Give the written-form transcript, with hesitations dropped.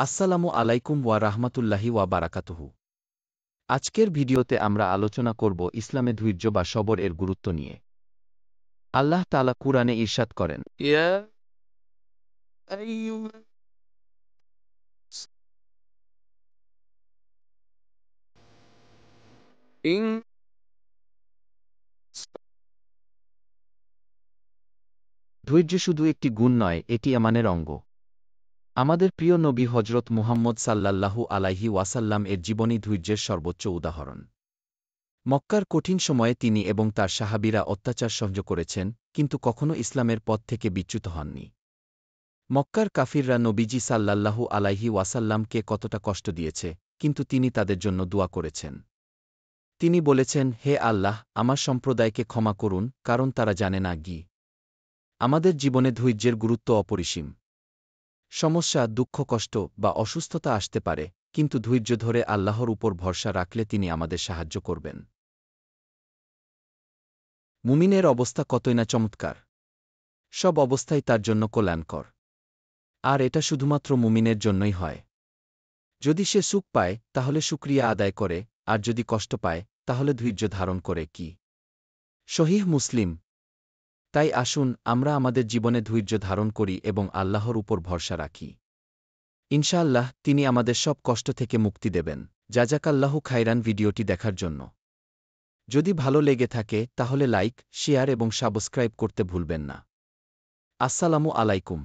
আসসালামু আলাইকুম ওয়া রাহমাতুল্লাহি ওয়া বারাকাতুহু। আজকের ভিডিওতে আমরা আলোচনা করব ইসলামে ধৈর্য বা সবর এর গুরুত্ব নিয়ে। আল্লাহ তাআলা কুরআনে ইরশাদ করেন, يا أيها إن ধৈর্য শুধু একটি গুণ নয়, এটি ঈমানের অঙ্গ। আমাদের প্রিয় নবী হজরত মুহাম্মদ সাল্লাল্লাহু আলাইহি ওয়াসাল্লাম এর জীবনী ধৈর্যের সর্বোচ্চ উদাহরণ। মক্কার কঠিন সময়ে তিনি এবং তার সাহাবীরা অত্যাচার সহ্য করেছেন, কিন্তু কখনও ইসলামের পথ থেকে বিচ্যুত হননি। মক্কার কাফিররা নবীজি সাল্লাল্লাহু আলাইহি ওয়াসাল্লামকে কতটা কষ্ট দিয়েছে, কিন্তু তিনি তাদের জন্য দোয়া করেছেন। তিনি বলেছেন, হে আল্লাহ, আমার সম্প্রদায়কে ক্ষমা করুন, কারণ তারা জানে না কি। আমাদের জীবনে ধৈর্যের গুরুত্ব অপরিসীম। সমস্যা, দুঃখ, কষ্ট বা অসুস্থতা আসতে পারে, কিন্তু ধৈর্য ধরে আল্লাহর উপর ভরসা রাখলে তিনি আমাদের সাহায্য করবেন। মুমিনের অবস্থা কতই না চমৎকার। সব অবস্থাই তার জন্য কল্যাণকর। আর এটা শুধুমাত্র মুমিনের জন্যই হয়। যদি সে সুখ পায়, তাহলে শুকরিয়া আদায় করে, আর যদি কষ্ট পায়, তাহলে ধৈর্য ধারণ করে কি। সহিহ মুসলিম। তাই আসুন আমরা আমাদের জীবনে ধৈর্য ধারণ করি এবং আল্লাহর উপর ভরসা রাখি। ইনশাআল্লাহ তিনি আমাদের সব কষ্ট থেকে মুক্তি দেবেন। জাযাকাল্লাহু খাইরান ভিডিওটি দেখার জন্য। যদি ভালো লেগে থাকে তাহলে লাইক, শেয়ার এবং সাবস্ক্রাইব করতে ভুলবেন না। আসসালামু আলাইকুম।